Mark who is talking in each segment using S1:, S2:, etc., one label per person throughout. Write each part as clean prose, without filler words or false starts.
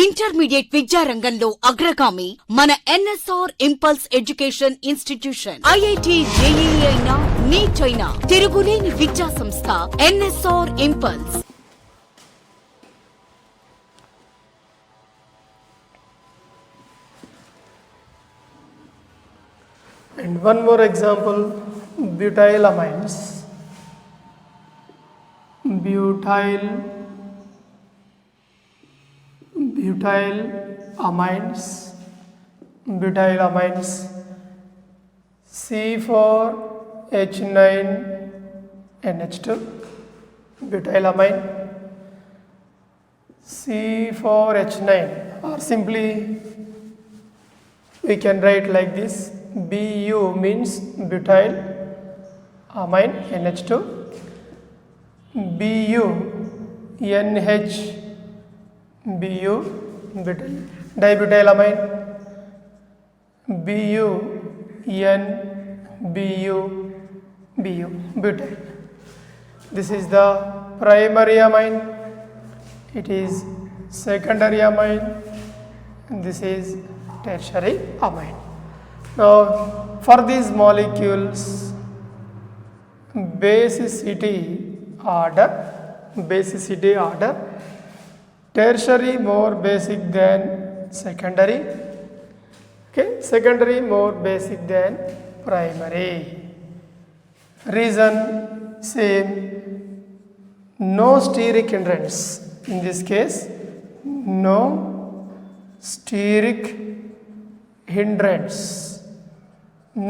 S1: Intermediate విద్యారంగంలో అగ్రగామి మన NSR impulse education institution. IIT, JEE అయినా, నీట్ అయినా తిరుగులేని విద్యా సంస్థ NSR impulse.
S2: And one more example, butylamines. Butylamines. C4H9NH2. Butylamine. C4H9, or simply we can write like this. Bu means butyl amine NH2. Bu NH Bu butyl dibutylamine. Bu N Bu Bu butyl. This is the primary amine. It is secondary amine, and this is tertiary amine. Now, for these molecules, basicity order, tertiary more basic than secondary, okay, secondary more basic than primary. Reason same, no steric hindrance. In this case, no steric hindrance.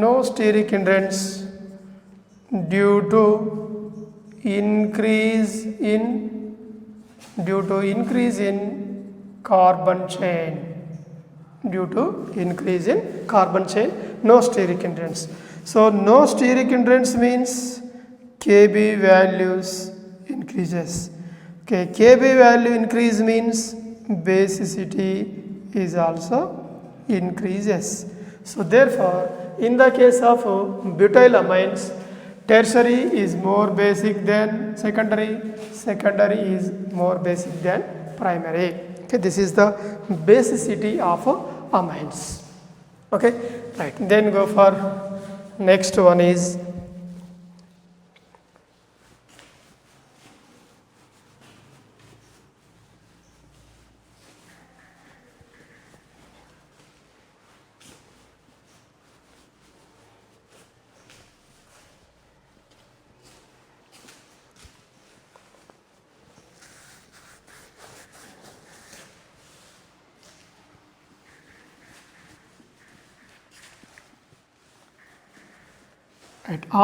S2: No steric hindrance due to increase in carbon chain. Due to increase in carbon chain, no steric hindrance. So no steric hindrance means Kb values increases. Okay, Kb value increase means basicity is also increases. So therefore, in the case of butylamines, tertiary is more basic than secondary, secondary is more basic than primary. Okay, this is the basicity of amines. Okay, right. Then go for next one is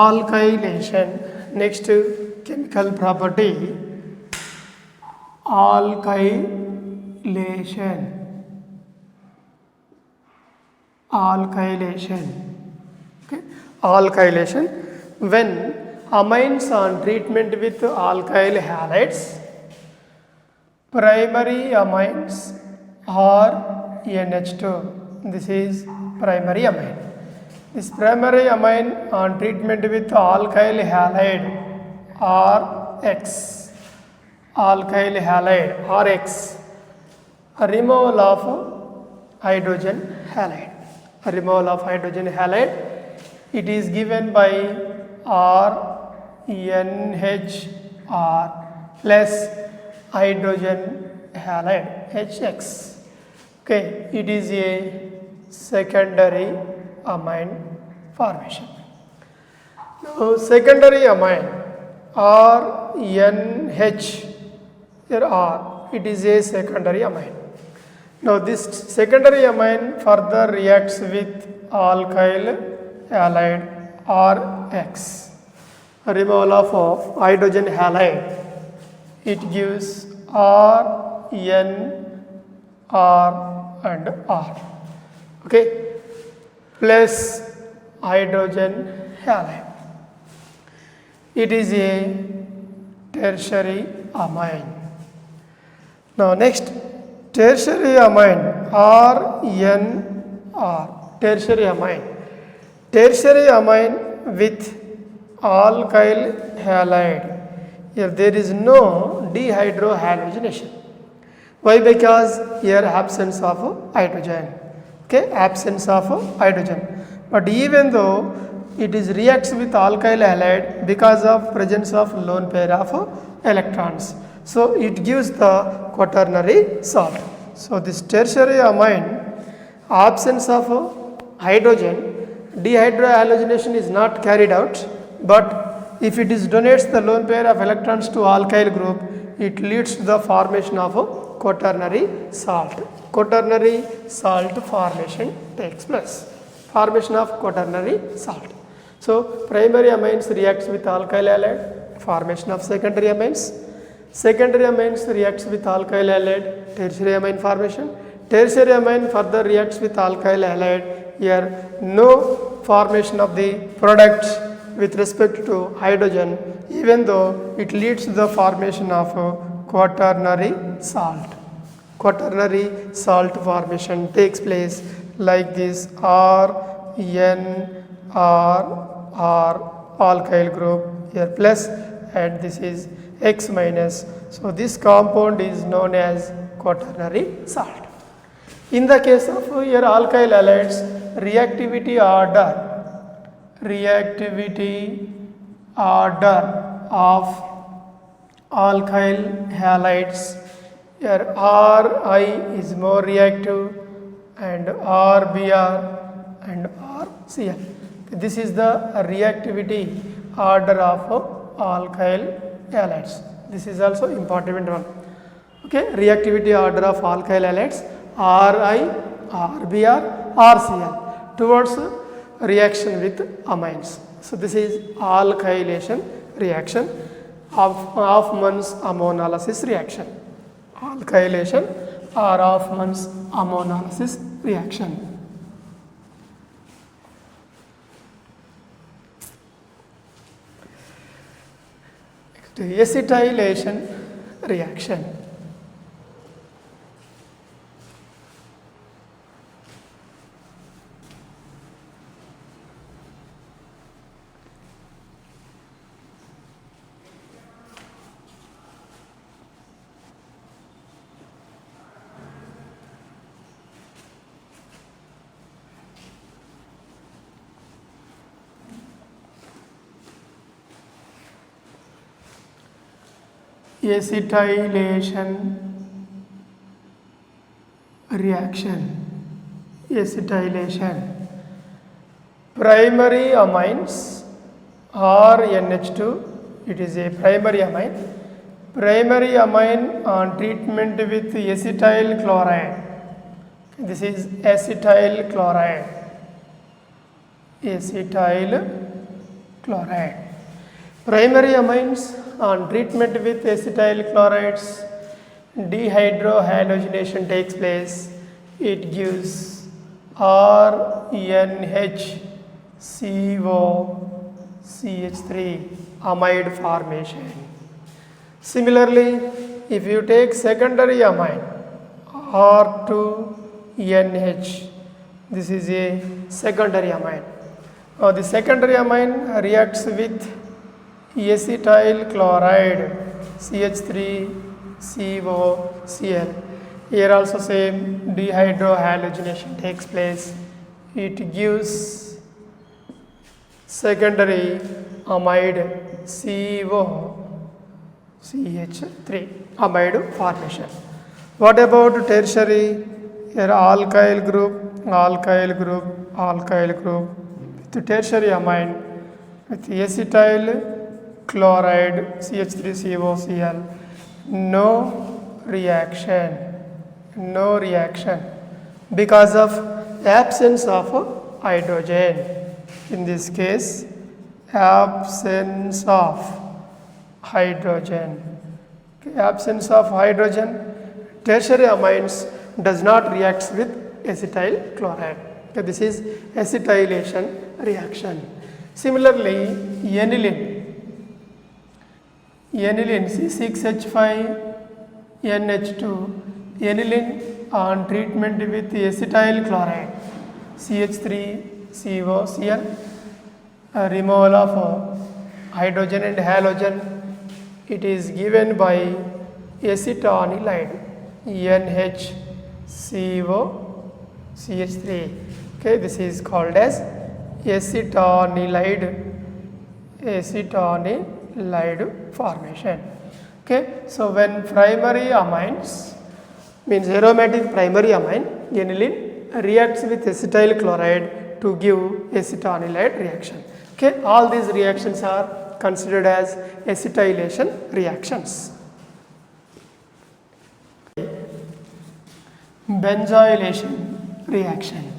S2: alkylation. Next chemical property, alkylation. Okay, alkylation. When amines on treatment with alkyl halides, primary amines are NH2. This is primary amine. This primary amine on treatment with alkyl halide RX, alkyl halide RX, removal of hydrogen halide. Removal of hydrogen halide, it is given by RNHR plus hydrogen halide HX. Okay, it is a secondary amine formation. Now secondary amine RNH, here R, it is a secondary amine. Now this secondary amine further reacts with alkyl halide RX, removal of hydrogen halide, it gives R, N, R and R. Okay, plus hydrogen halide. It is a tertiary amine. Now next, tertiary amine RNR, tertiary amine. Tertiary amine with alkyl halide. Here there is no dehydrohalogenation. Why? Because here absence of hydrogen. Okay, absence of hydrogen. But even though it is reacts with alkyl halide because of presence of lone pair of electrons, so it gives the quaternary salt. So this tertiary amine, absence of hydrogen, dehydrohalogenation is not carried out, but if it is donates the lone pair of electrons to alkyl group, it leads to the formation of a quaternary salt. Quaternary salt formation takes place. Formation of quaternary salt. So primary amines reacts with alkyl halide, formation of secondary amines. Secondary amines reacts with alkyl halide, tertiary amine formation. Tertiary amine further reacts with alkyl halide. Here no formation of the product with respect to hydrogen, even though it leads to the formation of quaternary salt. Quaternary salt formation takes place like this: R, N, R, R, alkyl group here plus, and this is X minus. So this compound is known as quaternary salt. In the case of here alkyl halides, reactivity order of alkyl halides, here Ri is more reactive and Rbr and RCl. This is the reactivity order of alkyl halides. This is also important one. Okay, reactivity order of alkyl halides: Ri, Rbr, RCl towards reaction with amines. So this is alkylation reaction of Hofmann's ammonolysis reaction. Alkylation or Hofmann's ammonolysis reaction. Acetylation reaction. Acetylation reaction. Acetylation. Primary amines or NH2, it is a primary amine. Primary amine on treatment with acetyl chloride. This is acetyl chloride. Acetyl chloride. Primary amines on treatment with acetyl chlorides, dehydrohalogenation takes place. It gives RNHCOCH3 amide formation. Similarly, if you take secondary amine R2NH, this is a secondary amine. The secondary amine reacts with acetyl chloride CH3COCl. Here also same dehydrohalogenation takes place. It gives secondary amide COCH3 amide formation. What about tertiary? Here alkyl group with tertiary amine with acetyl chloride CH3COCl, no reaction because of absence of hydrogen. In this case, absence of hydrogen. Okay, absence of hydrogen, tertiary amines does not react with acetyl chloride. Okay, this is acetylation reaction. Similarly, aniline C6H5NH2, aniline on treatment with acetyl chloride CH3COCl, removal of hydrogen and halogen, it is given by acetonilide. NHCO CH3. Okay, this is called as acetonylide formation. Okay, so when primary amines means aromatic primary amine aniline reacts with acetyl chloride to give acetonylide reaction. Okay, all these reactions are considered as acetylation reactions. Benzoylation reaction.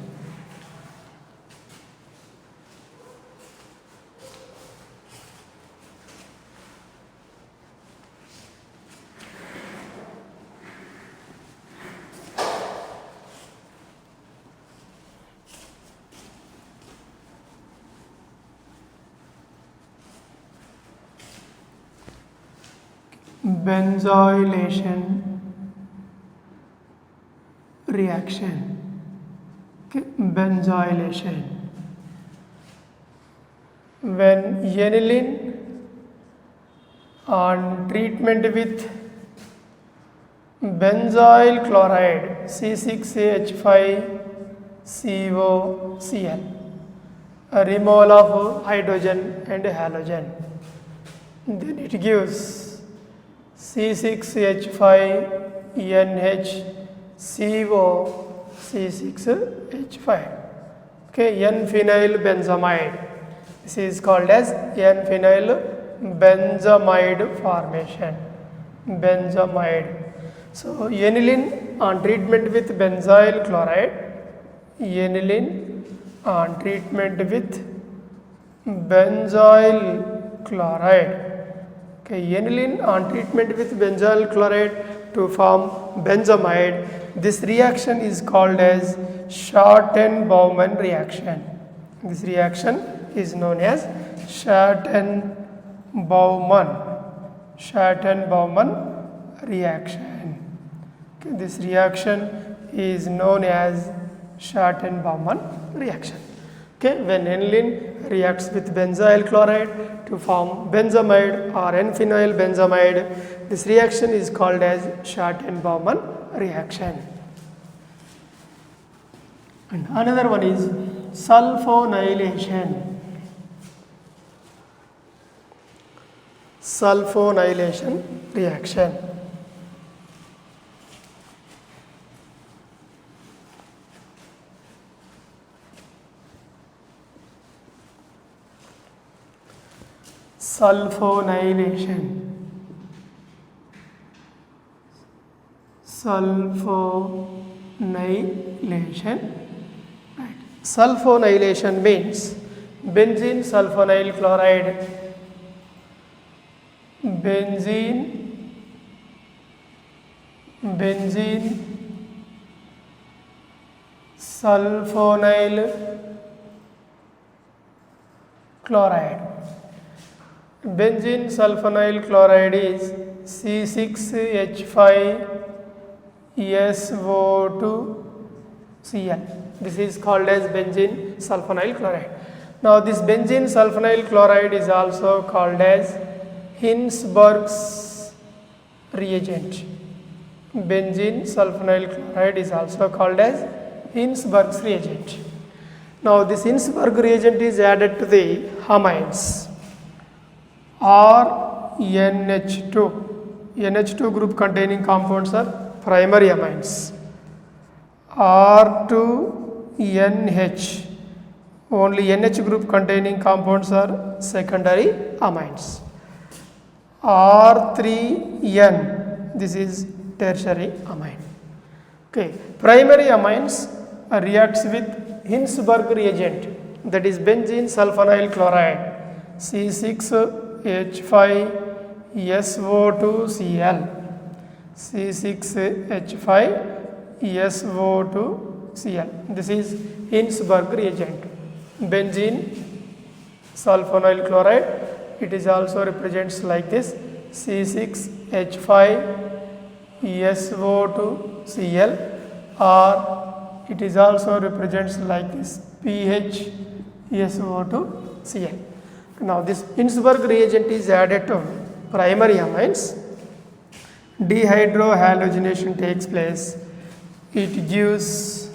S2: Benzoylation reaction. Okay, benzoylation. When aniline on treatment with benzoyl chloride C6H5COCl, a removal of hydrogen and halogen, then it gives C6H5NHCO C6H5. Okay, N-phenyl benzamide. This is called as N-phenyl benzamide formation. Benzamide. So aniline on treatment with benzyl chloride. Aniline on treatment with benzyl chloride. Okay, aniline on treatment with benzyl chloride to form benzamide. This reaction is called as Scharton-Baumann reaction. This reaction is known as Scharton-Baumann reaction. Okay, this reaction is known as Scharton-Baumann reaction. Okay, when aniline reacts with benzyl chloride to form benzamide or N-phenyl benzamide, this reaction is called as Scharton-Baumann reaction. And another one is sulfonylation. Sulfonylation reaction. Sulfonylation. Sulfonylation. Right. Sulfonylation means benzene sulfonyl chloride. Benzene sulfonyl chloride. Benzene sulfonyl chloride is C6H5SO2Cl. This is called as benzene sulfonyl chloride. Now this benzene sulfonyl chloride is also called as Hinsberg's reagent. Benzene sulfonyl chloride is also called as Hinsberg's reagent. Now this Hinsberg reagent is added to the amines or NH2. NH2 group containing compounds are primary amines. R2NH, only NH group containing compounds are secondary amines. R3N, this is tertiary amine. Okay, primary amines reacts with Hinsberg reagent, that is benzene sulfonyl chloride C6H5SO2Cl. C6H5SO2Cl. This is Hinsberg reagent. Benzene sulfonyl chloride, it is also represents like this C6H5SO2Cl, or it is also represents like this PHSO2Cl. Now this Hinsberg reagent is added to primary amines dehydrohalogenation takes place. It gives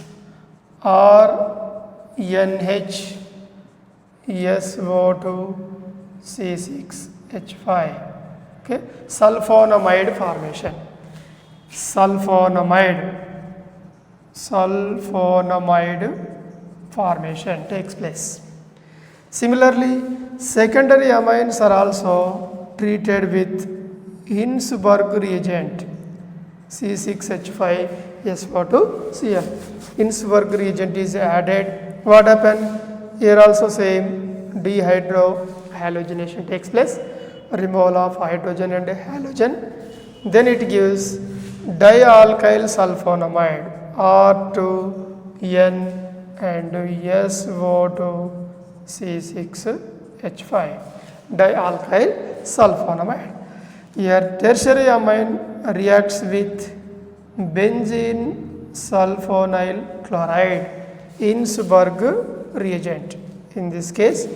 S2: RNH SO2 C6H5. Okay, sulfonamide formation. Sulfonamide formation takes place. Similarly, secondary amines are also treated with Hinsberg reagent C6H5SO2Cl. Hinsberg reagent is added. What happened? Here also same dehydrohalogenation takes place. Removal of hydrogen and halogen. Then it gives dialkyl sulfonamide R2N and SO2 C6H5. Dialkyl sulfonamide. Here tertiary amine reacts with benzene sulfonyl chloride Hinsberg reagent. In this case,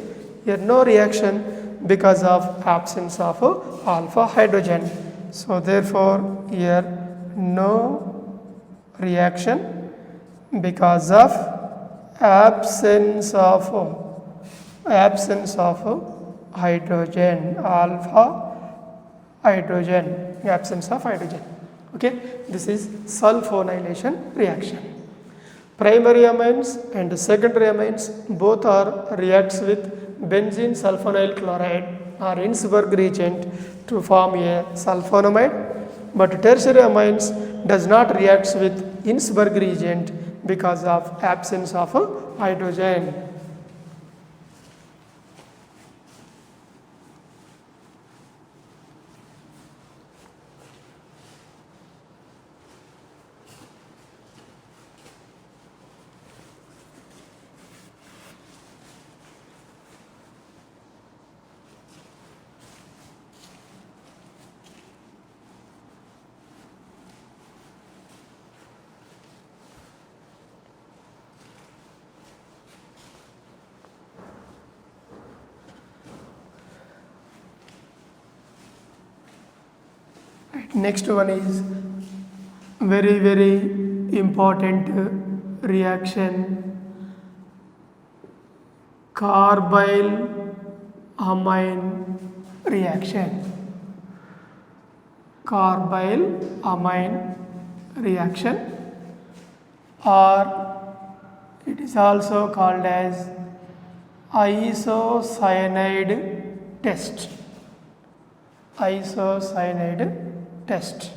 S2: here no reaction because of absence of alpha hydrogen. So therefore, here no reaction because of absence of hydrogen, alpha hydrogen, absence of hydrogen. Okay, this is sulfonylation reaction. Primary amines and secondary amines both are reacts with benzene sulfonyl chloride or Hinsberg reagent to form a sulfonamide, but tertiary amines does not reacts with Hinsberg reagent because of absence of hydrogen. Next one is very important reaction, carbyl amine reaction. Carbyl amine reaction, or it is also called as isocyanide test. Isocyanide test.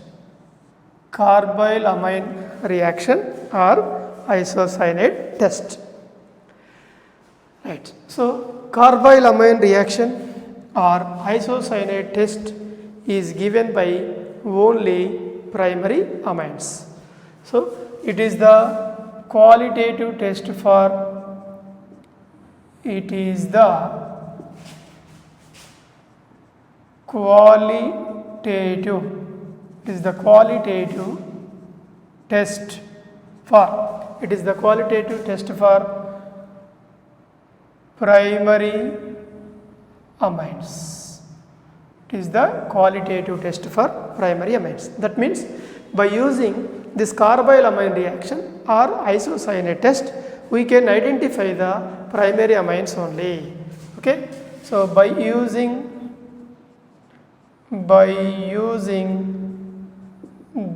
S2: Carbyl amine reaction or isocyanide test. Right. So carbyl amine reaction or isocyanide test is given by only primary amines. So it is the qualitative test for qualitative test for primary amines. It is the qualitative test for primary amines. That means by using this carbyl amine reaction or isocyanide test, we can identify the primary amines only. Okay, so by using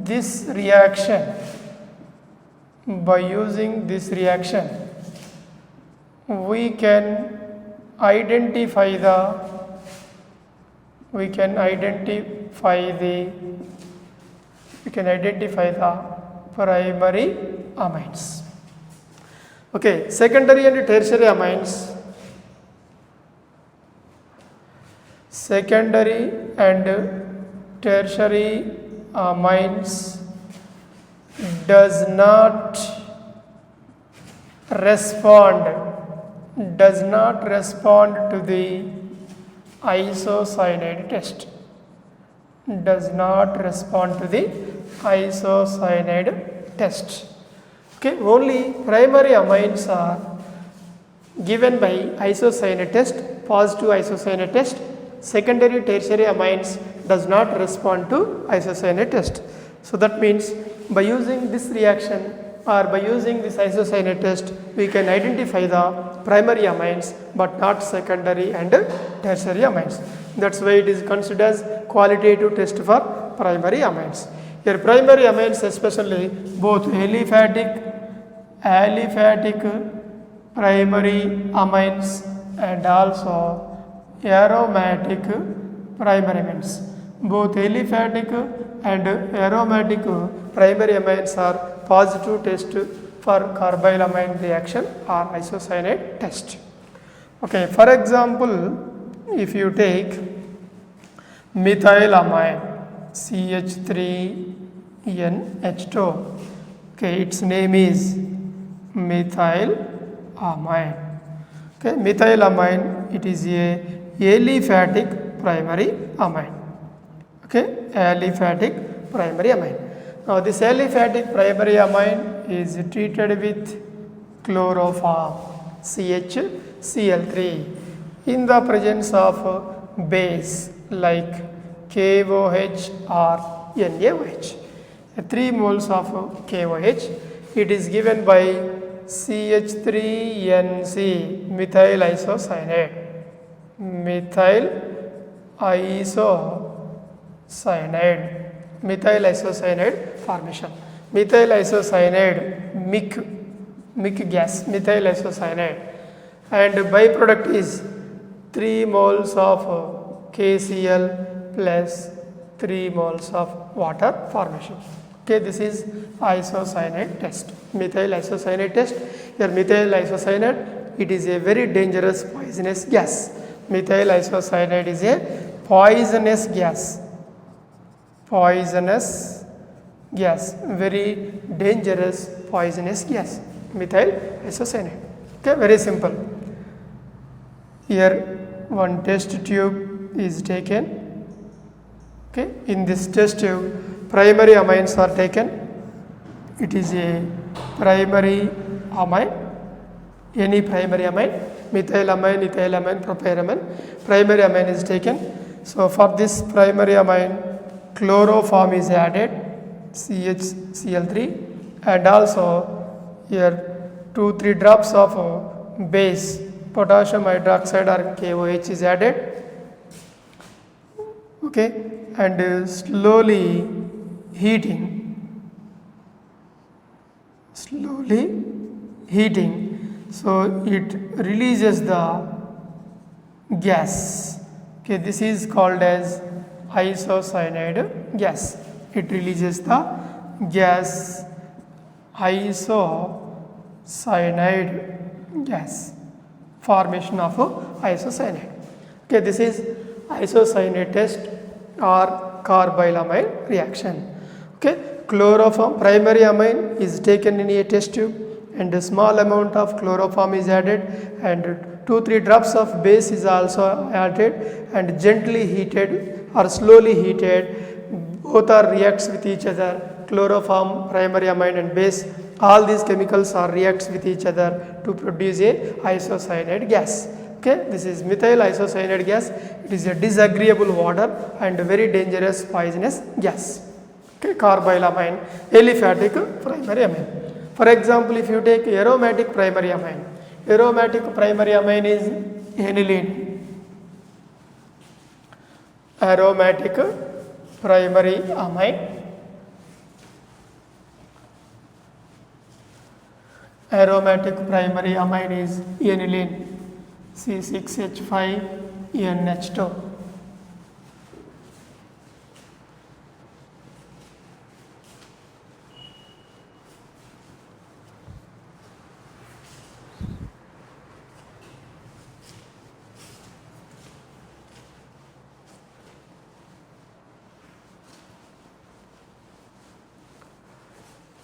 S2: this reaction, we can identify the primary amines. Okay, secondary and tertiary amines. Secondary and tertiary amines does not respond to the isocyanide test. Okay, only primary amines are given by isocyanide test, positive isocyanide test. Secondary tertiary amines does not respond to isocyanate test. So that means by using this reaction or by using this isocyanate test, we can identify the primary amines but not secondary and tertiary amines. That's why it is considered as qualitative test for primary amines. Here primary amines, especially both aliphatic primary amines and also aromatic primary amines. Both aliphatic and aromatic primary amines are positive test for carbylamine reaction or isocyanate test. Okay, for example, if you take methylamine CH3NH2, okay, its name is methylamine. Okay, methylamine, it is a aliphatic primary amine. Okay, aliphatic primary amine. Now this aliphatic primary amine is treated with chloroform CHCl3 in the presence of base like KOH or NaOH. 3 moles of KOH, it is given by CH3NC methyl isocyanate. Methyl isocyanate formation. Methyl isocyanate mic gas, methyl isocyanate, and byproduct is 3 moles of KCl plus 3 moles of water formation. Okay, this is isocyanate test, methyl isocyanate test. Here methyl isocyanate, it is a very dangerous poisonous gas. Methyl isocyanate is a poisonous gas. Very dangerous poisonous gas, methyl isocyanate. Okay, very simple. Here one test tube is taken. Okay, in this test tube primary amines are taken. It is a primary amine, any primary amine, methylamine, ethylamine, propylamine. Primary amine is taken. So for this primary amine, chloroform is added, CHCl3, and also here 2-3 drops of base, potassium hydroxide or KOH is added. Okay, and slowly heating, so it releases the gas. Okay, this is called as isocyanide gas. It releases the gas, isocyanide gas, formation of isocyanide. Okay, this is isocyanate test or carbylamine reaction. Okay, chloroform primary amine is taken in a test tube and a small amount of chloroform is added and 2-3 drops of base is also added and gently heated or slowly heated. Both are reacts with each other. Chloroform, primary amine and base, all these chemicals are reacts with each other to produce a isocyanate gas. Okay, this is methyl isocyanate gas. It is a disagreeable water and very dangerous poisonous gas. Okay, carbylamine, aliphatic primary amine. For example, if you take aromatic primary amine is aniline. Aromatic primary amine. Aromatic primary amine is aniline, C6H5NH2.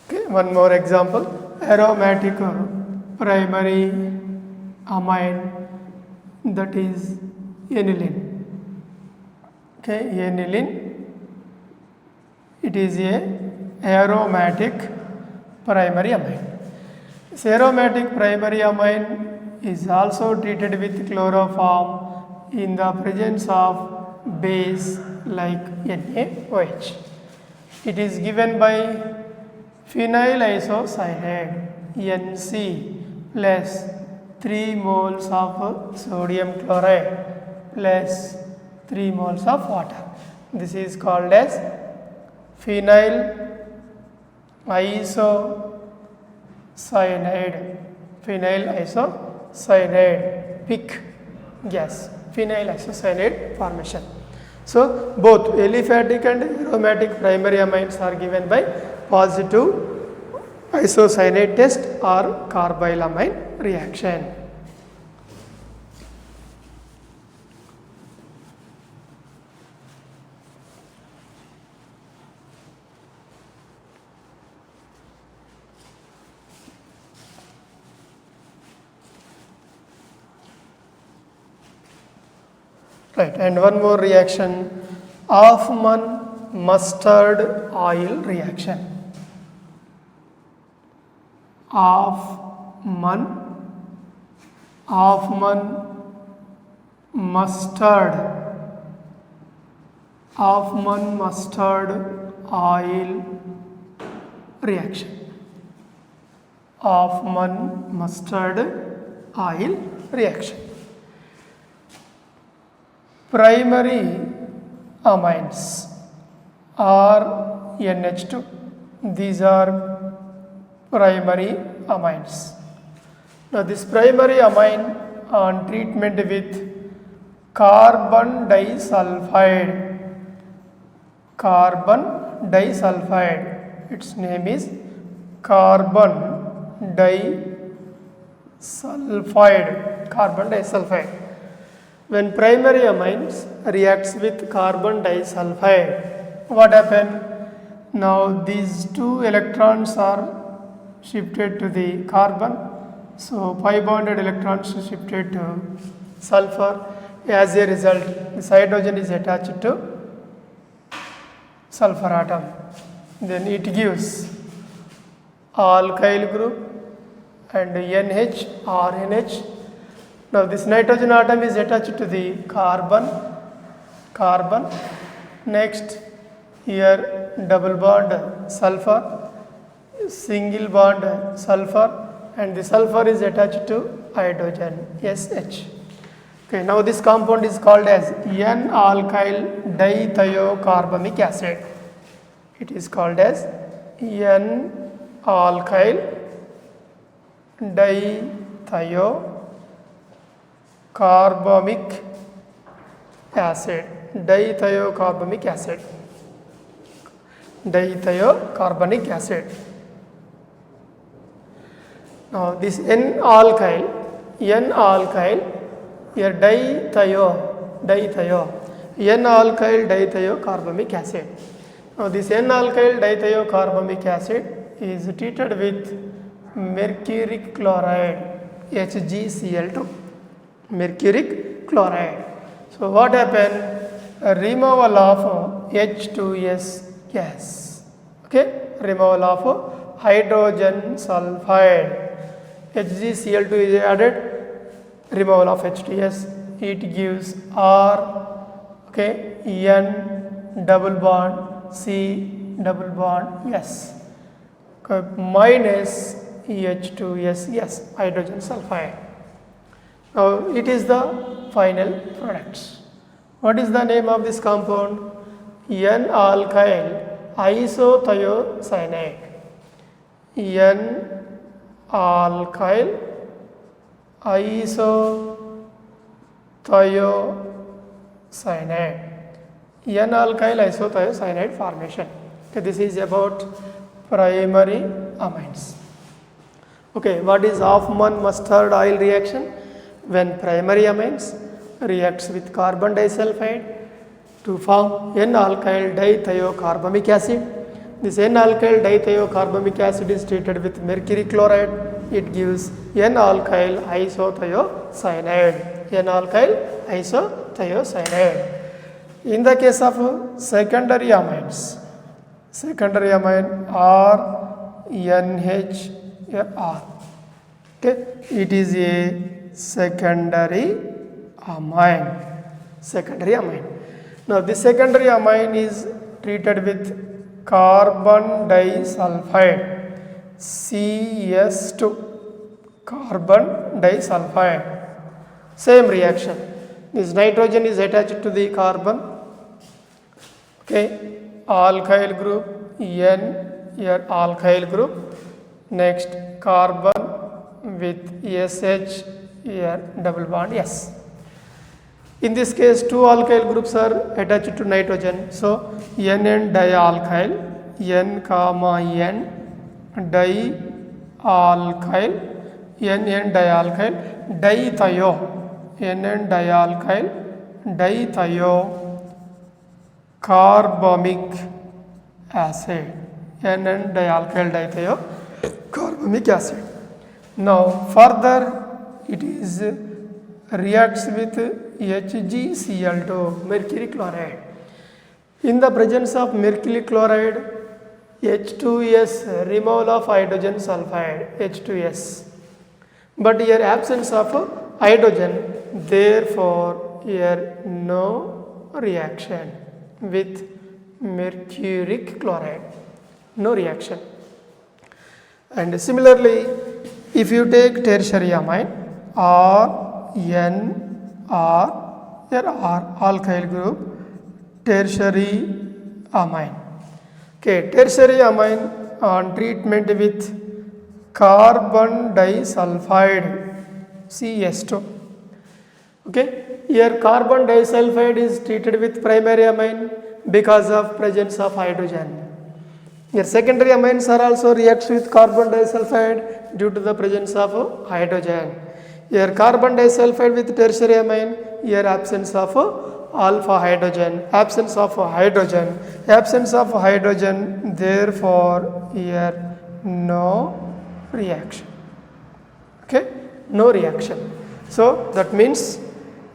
S2: Okay, one more example. Aromatic primary amine, that is aniline. Okay, aniline, it is a aromatic primary amine. This aromatic primary amine is also treated with chloroform in the presence of base like NaOH. It is given by phenyl isocyanide NC plus 3 moles of sodium chloride plus 3 moles of water. This is called as phenyl isocyanide. Phenyl isocyanide, PIC gas, phenyl isocyanide formation. So both aliphatic and aromatic primary amines are given by positive isocyanate test or carbylamine reaction. Right, and one more reaction, Hoffman mustard oil reaction. Hoffman mustard oil reaction. Hoffman mustard oil reaction. Primary amines are NH2. These are primary amines. Now this primary amine on treatment with carbon disulfide, its name is carbon disulfide. When primary amines reacts with carbon disulfide, what happens? Now these 2 electrons are shifted to the carbon, so pi bonded electrons shifted to sulfur. As a result, this hydrogen is attached to sulfur atom. Then it gives alkyl group and NH or NH. Now this nitrogen atom is attached to the carbon. Next here double bond sulfur, single bond sulfur, and the sulfur is attached to hydrogen SH. Okay, now this compound is called as N-alkyl dithiocarbamic acid. It is called as N-alkyl dithiocarbamic acid. Dithiocarbamic acid. Now this N-alkyl, here N-alkyl dithiocarbamic acid. Now this N-alkyl dithiocarbamic acid is treated with mercuric chloride, HgCl2, mercuric chloride. So what happened? A removal of H2S gas. Okay, removal of hydrogen sulfide. HgCl2 is added, removal of H2S, it gives R, okay, N double bond C double bond S, okay, minus H2S, yes, hydrogen sulfide. Now it is the final product. What is the name of this compound? N-alkyl isothiocyanate. N-alkyl isothiocyanate. N-alkyl isothiocyanate formation. Okay, this is about primary amines. Okay, what is Hoffman mustard oil reaction? When primary amines reacts with carbon disulfide to form N-alkyl dithiocarbamic acid. This N-alkyl dithiocarbamic acid is treated with mercury chloride. It gives N-alkyl isothiocyanide. N-alkyl isothiocyanide. In the case of secondary amines, secondary amine R, NH, R. Okay, it is a secondary amine. Secondary amine. Now this secondary amine is treated with carbon disulfide, CS2, carbon disulfide. Same reaction. This nitrogen is attached to the carbon. Okay, alkyl group N, here alkyl group. Next carbon with SH, here double bond S. In this case, two alkyl groups are attached to nitrogen. So NN dialkyl, N comma N dialkyl, NN dialkyl, dithio, NN dialkyl, dithio carbomic acid, NN dialkyl dithio carbomic acid. Now further it is reacts with HgCl2, mercury chloride. In the presence of mercury chloride, H2S, removal of hydrogen sulfide, H2S. But here absence of hydrogen, therefore here no reaction with mercuric chloride, no reaction. And similarly, if you take tertiary amine or N or here R, alkyl group, tertiary amine. Okay, tertiary amine on treatment with carbon disulfide, CS2. Okay, here carbon disulfide is treated with primary amine because of presence of hydrogen. Here secondary amines are also reacts with carbon disulfide due to the presence of hydrogen. Here carbon disulfide with tertiary amine, here absence of alpha hydrogen, absence of hydrogen, therefore here no reaction. Okay, no reaction. So that means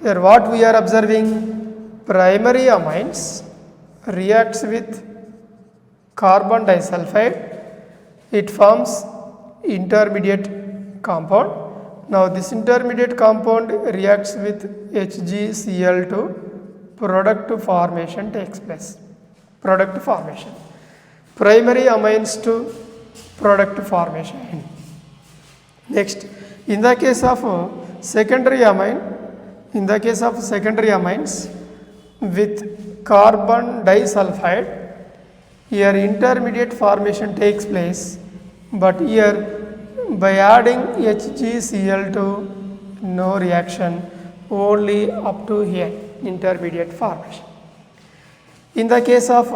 S2: here what we are observing, primary amines reacts with carbon disulfide, it forms intermediate compound. Now this intermediate compound reacts with HgCl2, product formation takes place. Product formation. Primary amines to product formation. Next, in the case of secondary amine, with carbon disulfide, here intermediate formation takes place, but here by adding HgCl2 no reaction, only up to here intermediate formation. In the case of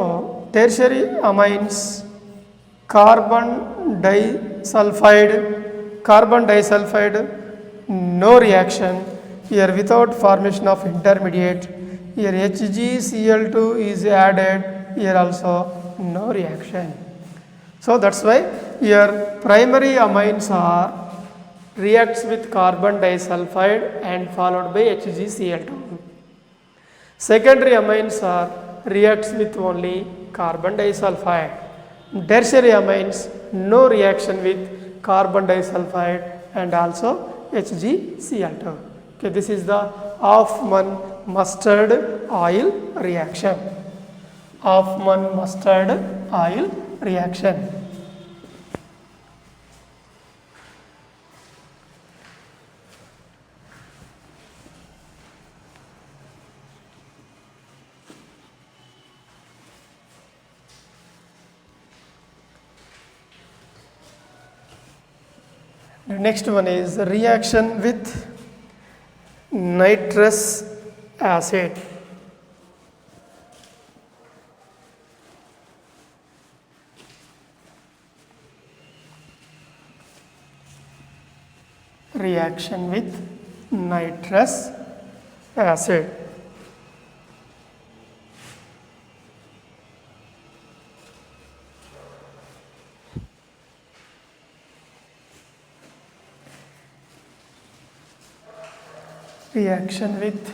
S2: tertiary amines, carbon disulfide no reaction, here without formation of intermediate, here HgCl2 is added, here also no reaction. So that's why here primary amines are reacts with carbon disulfide and followed by HgCl2. Secondary amines are reacts with only carbon disulfide. Tertiary amines no reaction with carbon disulfide and also HgCl2. Okay, this is the Hoffman mustard oil reaction. Hoffman mustard oil reaction. The next one is reaction with nitrous acid. Reaction with nitrous acid. Reaction with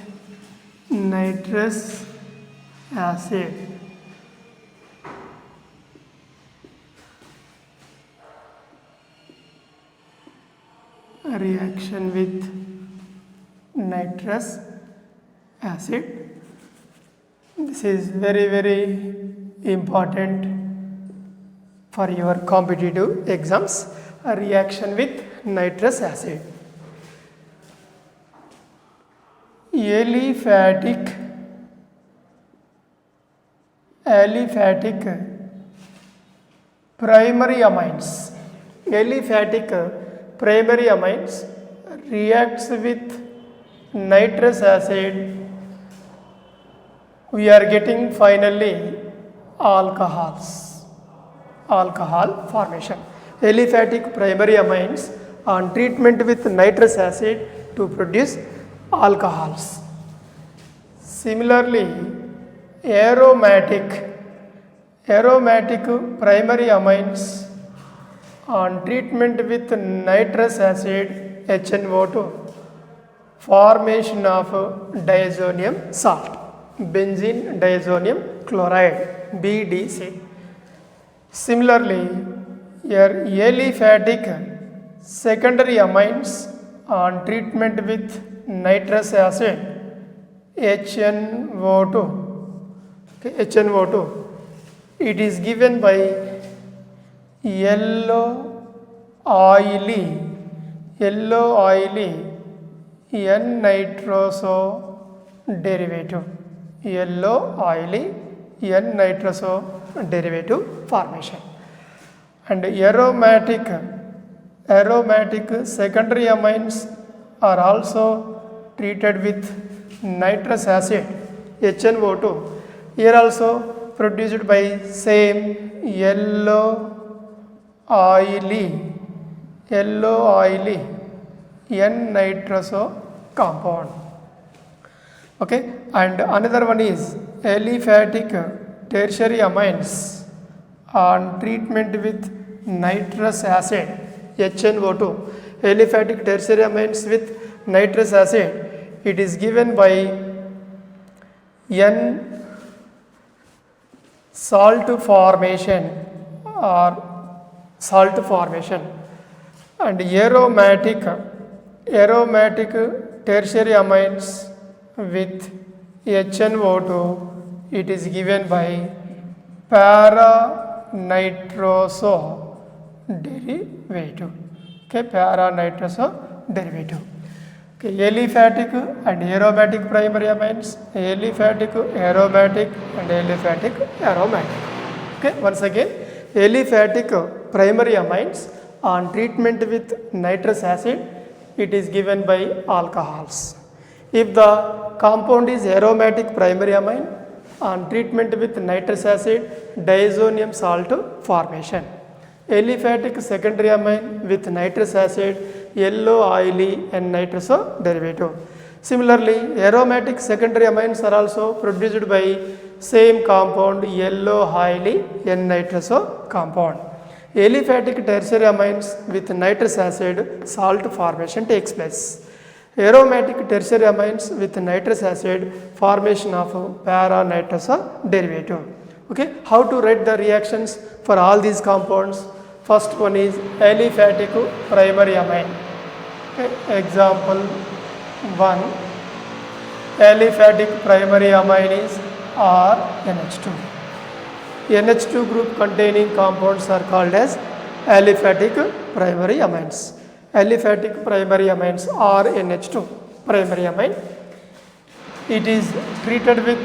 S2: nitrous acid. Reaction with nitrous acid. This is very, very important for your competitive exams. A reaction with nitrous acid. Aliphatic primary amines. Aliphatic primary amines reacts with nitrous acid. We are getting finally alcohols. Alcohol formation. Aliphatic primary amines on treatment with nitrous acid to produce alcohols. Similarly, aromatic primary amines on treatment with nitrous acid HNO2 formation of diazonium salt, benzene diazonium chloride BDC. Similarly, your aliphatic secondary amines on treatment with nitrous acid HNO2. Okay, HNO2. It is given by yellow oily N-nitroso derivative. Yellow oily N-nitroso derivative formation. And aromatic secondary amines are also treated with nitrous acid HNO2. Here also produced by same yellow oily N-nitroso compound. Okay, and another one is aliphatic tertiary amines on treatment with nitrous acid HNO2. Aliphatic tertiary amines with nitrous acid, it is given by N salt formation and aromatic tertiary amines with HNO2, it is given by para-nitroso derivative. Okay, para-nitroso derivative. Okay, aliphatic and aromatic primary amines, aliphatic, aromatic and aliphatic, aromatic. Okay, once again, aliphatic primary amines on treatment with nitrous acid, it is given by alcohols. If the compound is aromatic primary amine, on treatment with nitrous acid, diazonium salt formation. Aliphatic secondary amine with nitrous acid, yellow oily N-nitroso derivative. Similarly, aromatic secondary amines are also produced by same compound, yellow oily N-nitroso compound. Aliphatic tertiary amines with nitrous acid, salt formation takes place. Aromatic tertiary amines with nitrous acid, formation of para-nitroso derivative. Okay, how to write the reactions for all these compounds? First one is aliphatic primary amine. Okay, example 1, aliphatic primary amine is RNH2. NH2 group containing compounds are called as aliphatic primary amines. Aliphatic primary amines are NH2 primary amine. It is treated with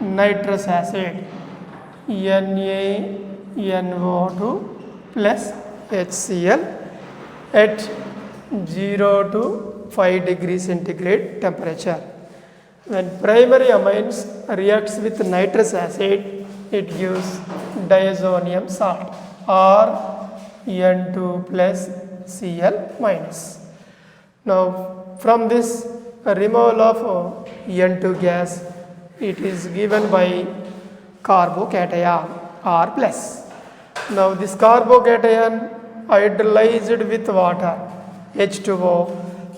S2: nitrous acid NaNO2 plus HCl at 0 to 5 degrees centigrade temperature. When primary amines reacts with nitrous acid, it gives diazonium salt or N2 plus Cl minus. Now from this removal of N2 gas, it is given by carbocation R plus. Now this carbocation hydrolyzed with water H2O.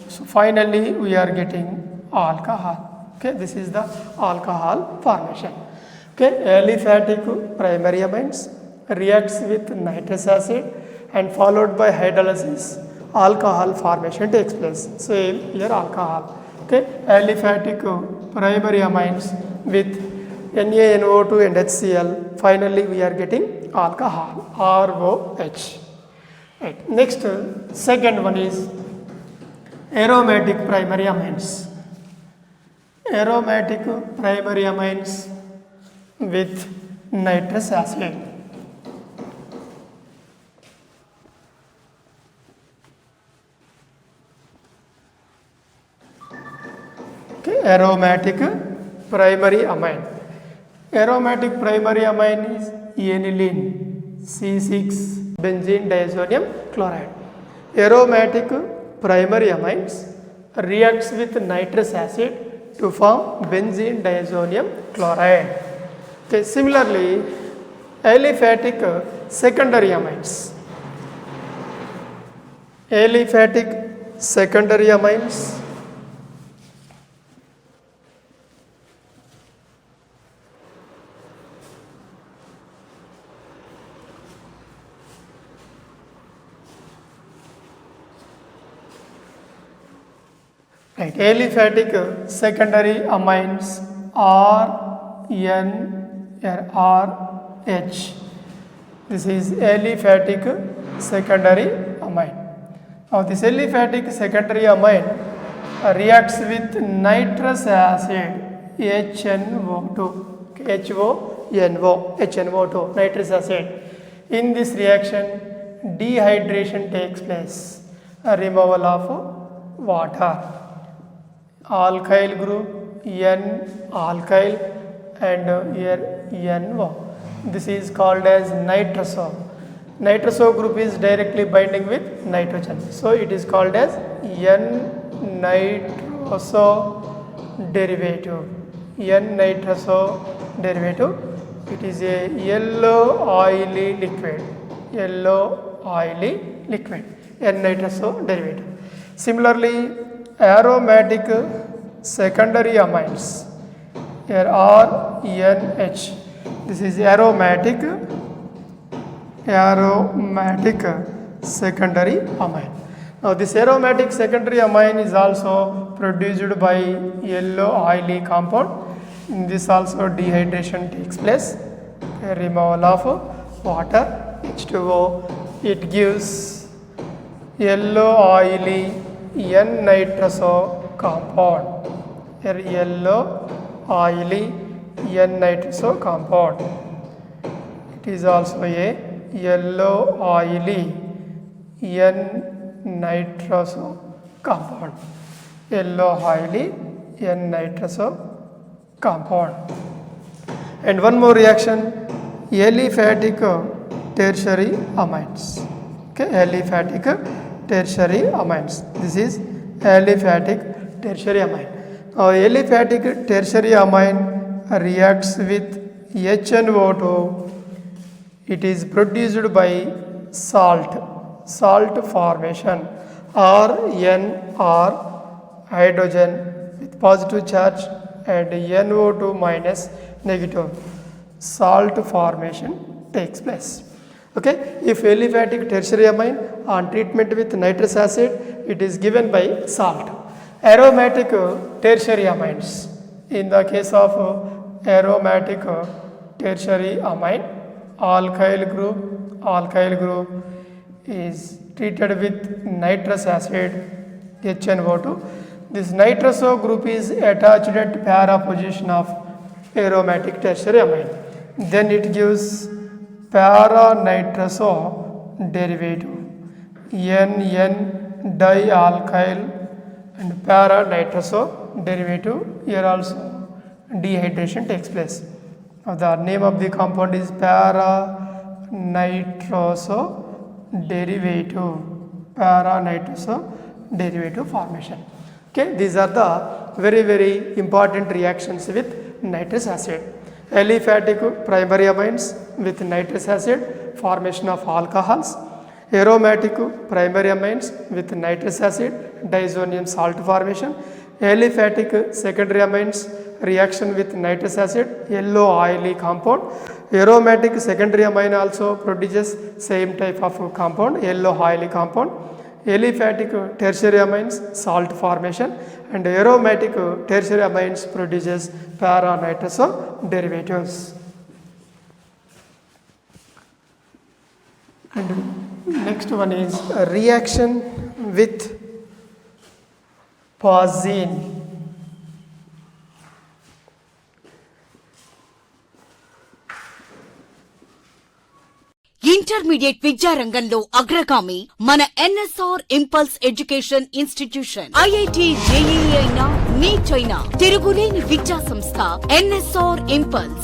S2: So finally we are getting alcohol. Okay, this is the alcohol formation. Okay, aliphatic primary amines reacts with nitrous acid and followed by hydrolysis, alcohol formation takes place. Same here alcohol. Okay, aliphatic primary amines with NaNO2 and HCl. Finally, we are getting alcohol, ROH. Right. Next, second one is aromatic primary amines. Aromatic primary amines with nitrous acid. Okay, aromatic primary amine. Aromatic primary amine is aniline, C6 benzene diazonium chloride. Aromatic primary amines reacts with nitrous acid to form benzene diazonium chloride. Okay, similarly, aliphatic secondary amines. Aliphatic secondary amines right. Aliphatic secondary amines RH. This is aliphatic secondary amine. Now this aliphatic secondary amine reacts with nitrous acid HNO2, HNO2, nitrous acid. In this reaction, dehydration takes place, a removal of water. Alkyl group N alkyl and here NO. This is called as nitroso. Nitroso group is directly binding with nitrogen. So it is called as N-nitroso derivative. N-nitroso derivative. It is a yellow oily liquid. Yellow oily liquid. N-nitroso derivative. Similarly, aromatic secondary amines. Here RNH. This is aromatic secondary amine. Now this aromatic secondary amine is also produced by yellow oily compound. In this also dehydration takes place, a removal of water, H2O. It gives yellow oily N-nitroso compound. Here yellow oily N-nitroso compound. It is also a yellow oily N-nitroso compound. Yellow oily N-nitroso compound. And one more reaction, aliphatic tertiary amines. Okay, aliphatic tertiary amines. This is aliphatic tertiary amine. Aliphatic tertiary amine reacts with HNO2. It is produced by salt formation, RNR hydrogen with positive charge and NO2 minus negative. Salt formation takes place. Okay, if aliphatic tertiary amine on treatment with nitrous acid, it is given by salt. Aromatic tertiary amines. In the case of aromatic tertiary amine, alkyl group is treated with nitrous acid HNO2. This nitroso group is attached at para position of aromatic tertiary amine. Then it gives para nitroso derivative NN dialkyl and para nitroso derivative. Here also dehydration takes place. Now the name of the compound is para nitroso derivative. Para nitroso derivative formation. Okay, these are the very important reactions with nitrous acid. Aliphatic primary amines with nitrous acid, formation of alcohols. Aromatic primary amines with nitrous acid, diazonium salt formation. Aliphatic secondary amines, reaction with nitrous acid, yellow oily compound. Aromatic secondary amine also produces same type of compound, yellow oily compound. Aliphatic tertiary amines, salt formation, and aromatic tertiary amines produces para-nitroso derivatives. And next one is a reaction with Pazine.
S1: Intermediate విద్యారంగంలో అగ్రగామి మన NSR impulse education institution. IIT JEE అయినా neat అయినా తిరుగులేని విద్యా సంస్థ NSR impulse.